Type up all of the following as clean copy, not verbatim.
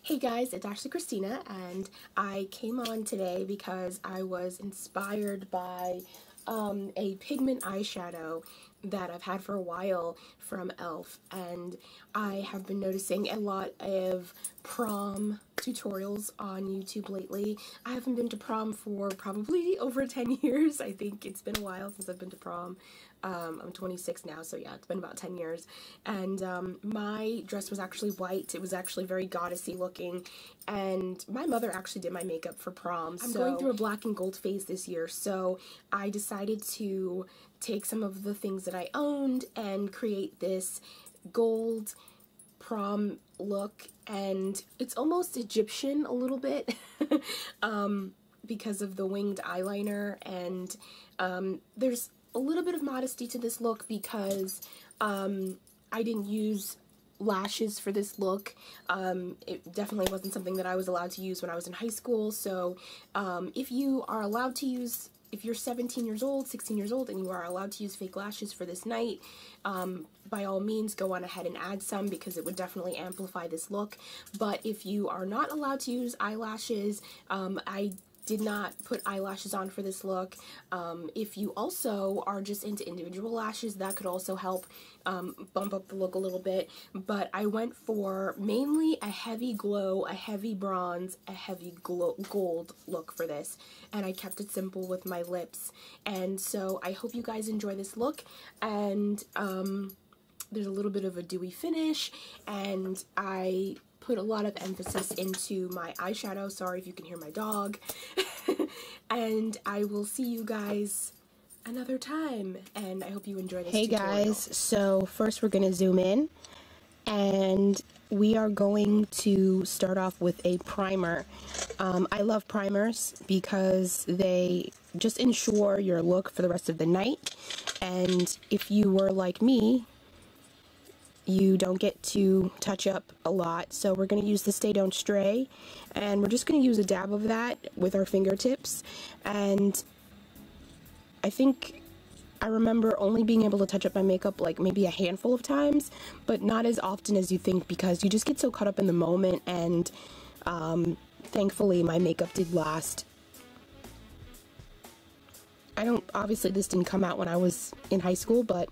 Hey guys, it's AshleyChristina, and I came on today because I was inspired by a pigment eyeshadow that I've had for a while from e.l.f. and I have been noticing a lot of prom tutorials on YouTube lately. I haven't been to prom for probably over 10 years. I think it's been a while since I've been to prom. I'm 26 now, so yeah, it's been about 10 years. And my dress was actually white. It was actually very goddessy looking, and my mother actually did my makeup for prom. I'm going through a black and gold phase this year, so I decided to take some of the things that I owned and create this gold prom look, and it's almost Egyptian a little bit because of the winged eyeliner, and there's a little bit of modesty to this look because I didn't use lashes for this look. It definitely wasn't something that I was allowed to use when I was in high school, so if you are allowed to use, if you're 17 years old, 16 years old, and you are allowed to use fake lashes for this night, by all means go on ahead and add some because it would definitely amplify this look. But if you are not allowed to use eyelashes, I did not put eyelashes on for this look. If you also are just into individual lashes, that could also help bump up the look a little bit. But I went for mainly a heavy glow, a heavy bronze, a heavy gold look for this, and I kept it simple with my lips. And so I hope you guys enjoy this look, and there's a little bit of a dewy finish, and I put a lot of emphasis into my eyeshadow. Sorry if you can hear my dog. And I will see you guys another time, and I hope you enjoy this tutorial. Hey guys, so first we're going to zoom in, and we are going to start off with a primer. I love primers because they just ensure your look for the rest of the night, and if you were like me, you don't get to touch up a lot, so we're going to use the Stay Don't Stray, and we're just going to use a dab of that with our fingertips. And I think I remember only being able to touch up my makeup like maybe a handful of times, but not as often as you think because you just get so caught up in the moment, and thankfully my makeup did last. Obviously this didn't come out when I was in high school, but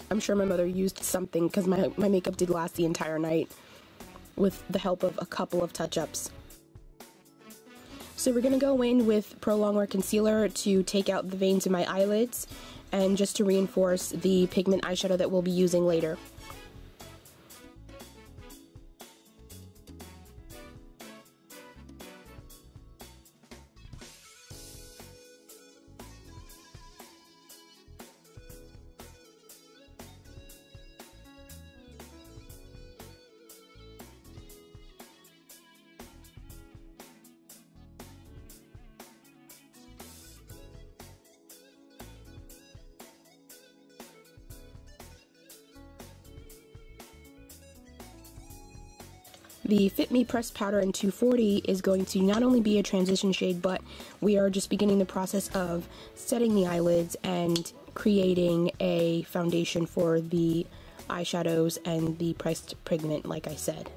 I'm sure my mother used something because my makeup did last the entire night with the help of a couple of touch-ups. So we're going to go in with Pro Longwear Concealer to take out the veins in my eyelids and just to reinforce the pigment eyeshadow that we'll be using later. The Fit Me Pressed Powder in 240 is going to not only be a transition shade, but we are just beginning the process of setting the eyelids and creating a foundation for the eyeshadows and the pressed pigment, like I said.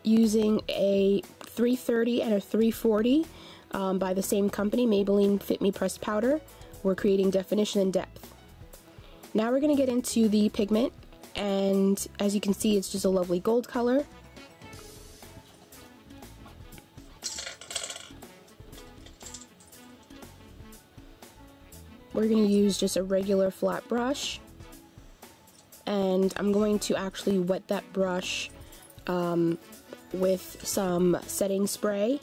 Using a 330 and a 340 by the same company, Maybelline Fit Me Pressed Powder, we're creating definition and depth. Now we're going to get into the pigment, and as you can see, it's just a lovely gold color. We're going to use just a regular flat brush, and I'm going to actually wet that brush with some setting spray.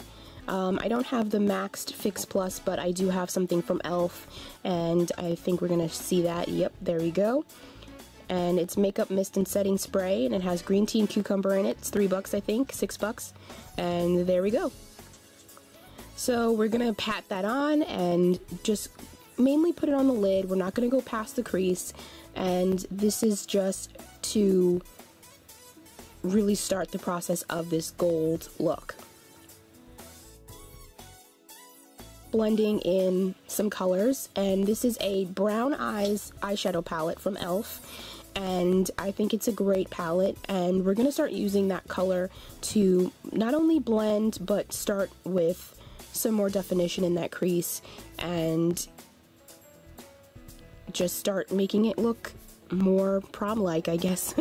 I don't have the Maxed Fix Plus, but I do have something from e.l.f. and I think we're going to see that. Yep, there we go. And it's Makeup Mist and Setting Spray, and it has green tea and cucumber in it. It's $3, I think, $6, and there we go. So we're going to pat that on and just mainly put it on the lid. We're not going to go past the crease, and this is just to really start the process of this gold look. blending in some colors, and this is a Brown Eyes eyeshadow palette from e.l.f. and I think it's a great palette, and we're going to start using that color to not only blend but start with some more definition in that crease and just start making it look more prom-like, I guess.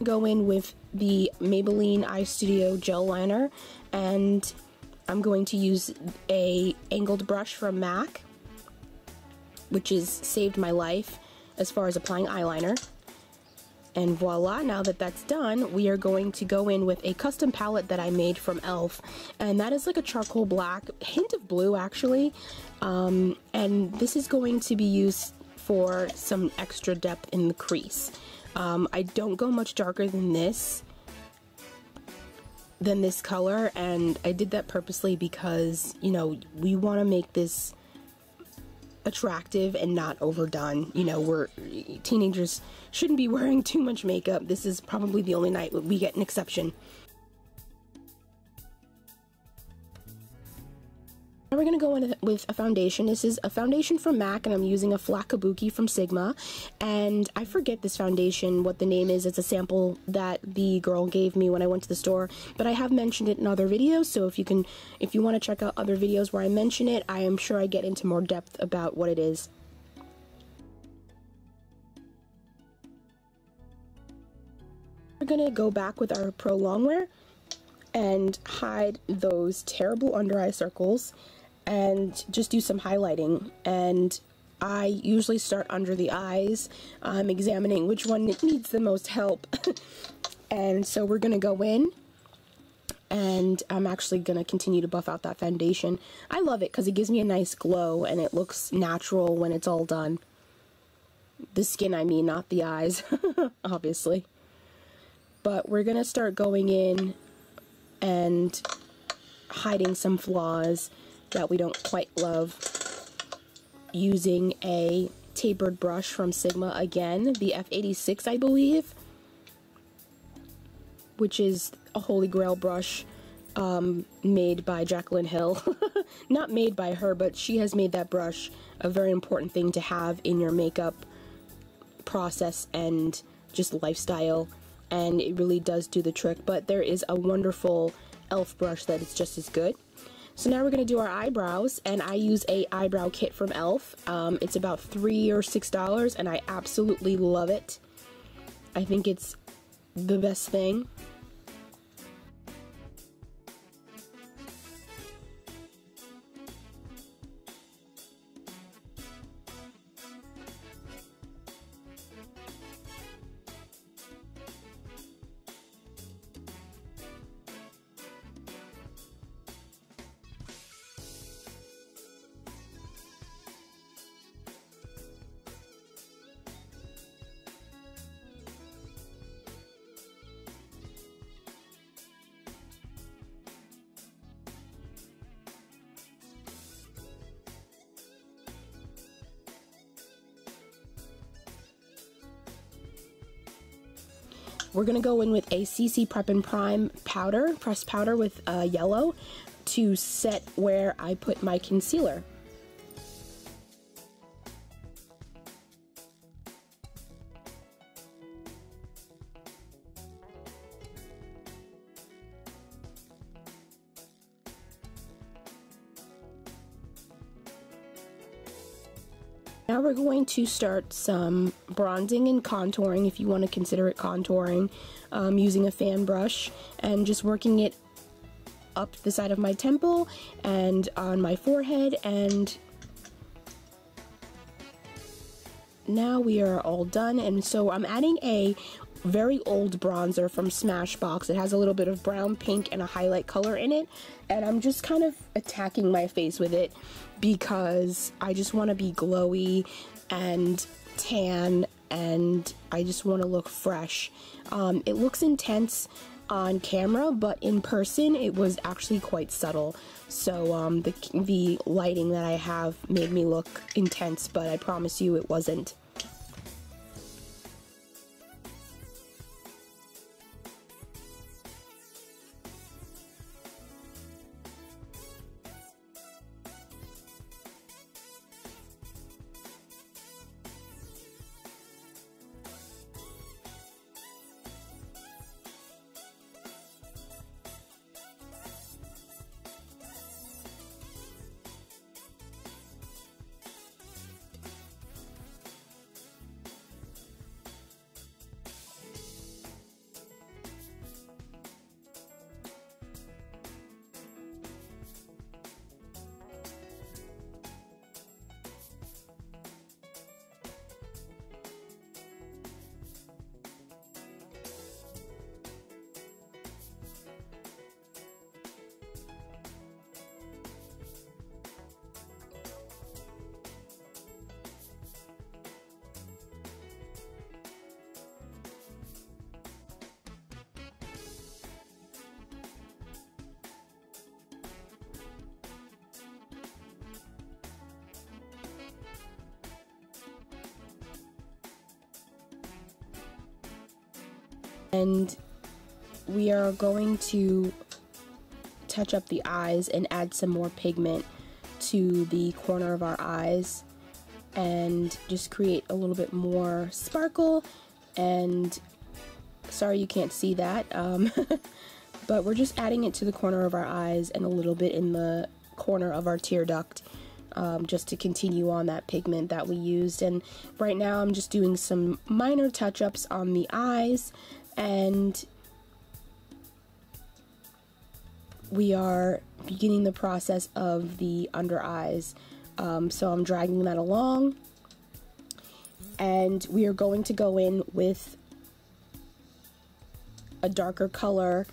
Go in with the Maybelline Eye Studio gel liner, and I'm going to use a angled brush from MAC, which has saved my life as far as applying eyeliner. And voila, now that that's done, we are going to go in with a custom palette that I made from e.l.f. and that is like a charcoal black, hint of blue actually, and this is going to be used for some extra depth in the crease. I don't go much darker than this color, and I did that purposely because, you know, we want to make this attractive and not overdone. You know, teenagers shouldn't be wearing too much makeup. This is probably the only night we get an exception. Now we're going to go in with a foundation. This is a foundation from MAC, and I'm using a Flat Kabuki from Sigma. And I forget this foundation, what the name is. It's a sample that the girl gave me when I went to the store. But I have mentioned it in other videos, so if you want to check out other videos where I mention it, I am sure I get into more depth about what it is. We're going to go back with our Pro Longwear and hide those terrible under eye circles and just do some highlighting. And I usually start under the eyes. I'm examining which one needs the most help. And so we're going to go in, and I'm actually going to continue to buff out that foundation. I love it because it gives me a nice glow and it looks natural when it's all done. The skin, I mean, not the eyes, obviously. But we're going to start going in and hiding some flaws that we don't quite love using a tapered brush from Sigma again, the F86 I believe, which is a holy grail brush made by Jaclyn Hill. Not made by her, but she has made that brush a very important thing to have in your makeup process and just lifestyle, and it really does do the trick. But there is a wonderful e.l.f. brush that is just as good. So now we're going to do our eyebrows, and I use a eyebrow kit from e.l.f. It's about $3 or $6, and I absolutely love it. I think it's the best thing. We're going to go in with a CC Prep and Prime powder, pressed powder with yellow, to set where I put my concealer. Now we're going to start some bronzing and contouring, if you want to consider it contouring, using a fan brush and just working it up the side of my temple and on my forehead. And now we are all done, and so I'm adding a very old bronzer from Smashbox. It has a little bit of brown, pink, and a highlight color in it, and I'm just kind of attacking my face with it because I just want to be glowy and tan, and I just want to look fresh. It looks intense, on camera, but in person it was actually quite subtle. So the lighting that I have made me look intense, but I promise you it wasn't. And we are going to touch up the eyes and add some more pigment to the corner of our eyes and just create a little bit more sparkle. And sorry you can't see that, but we're just adding it to the corner of our eyes and a little bit in the corner of our tear duct, just to continue on that pigment that we used. And right now I'm just doing some minor touch-ups on the eyes, and we are beginning the process of the under eyes. So I'm dragging that along, and we are going to go in with a darker color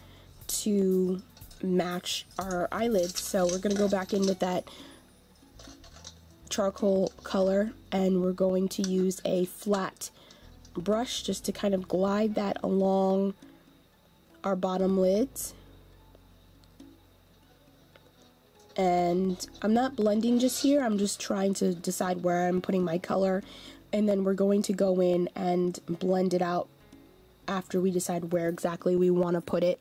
to match our eyelids. So we're going to go back in with that charcoal color, and we're going to use a flat brush just to kind of glide that along our bottom lids. And I'm not blending just here, I'm just trying to decide where I'm putting my color, and then we're going to go in and blend it out after we decide where exactly we want to put it.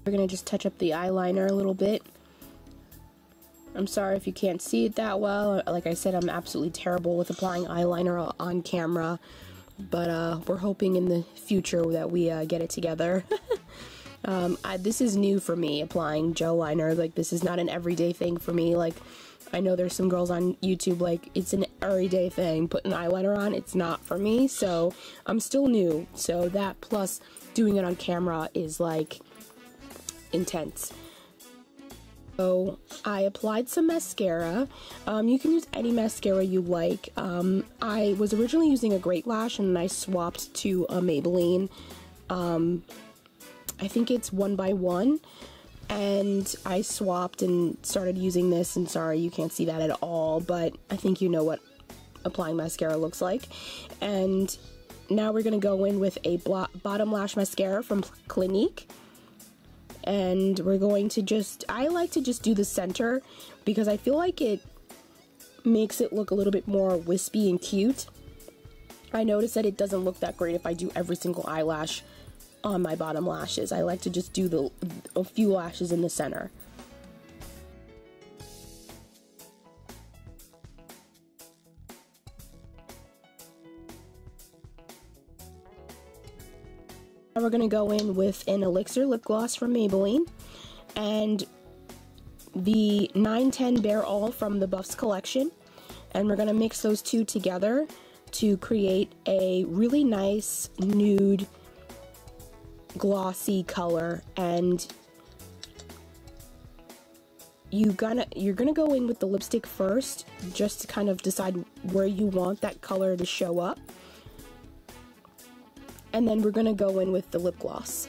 We're going to just touch up the eyeliner a little bit. I'm sorry if you can't see it that well. Like I said, I'm absolutely terrible with applying eyeliner on camera, but we're hoping in the future that we get it together. This is new for me, applying gel liner. Like, this is not an everyday thing for me. Like, I know there's some girls on YouTube, like, it's an everyday thing, putting eyeliner on. It's not for me, so I'm still new. So that plus doing it on camera is, like, intense. So I applied some mascara. You can use any mascara you like. I was originally using a Great Lash, and I swapped to a Maybelline. I think it's 1x1, and I swapped and started using this, and sorry you can't see that at all, but I think you know what applying mascara looks like. And now we're going to go in with a bottom lash mascara from Clinique. And we're going to just, I like to just do the center because I feel like it makes it look a little bit more wispy and cute. I notice that it doesn't look that great if I do every single eyelash on my bottom lashes. I like to just do a few lashes in the center. Now we're going to go in with an Elixir lip gloss from Maybelline and the 910 Bare All from the Buffs collection, and we're going to mix those two together to create a really nice nude glossy color, and you're gonna go in with the lipstick first, just to kind of decide where you want that color to show up, and then we're gonna go in with the lip gloss.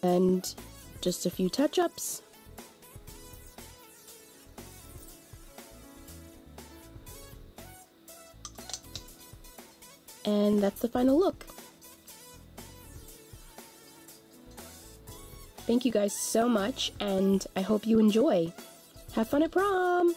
And just a few touch-ups. And that's the final look. Thank you guys so much, and I hope you enjoy. Have fun at prom!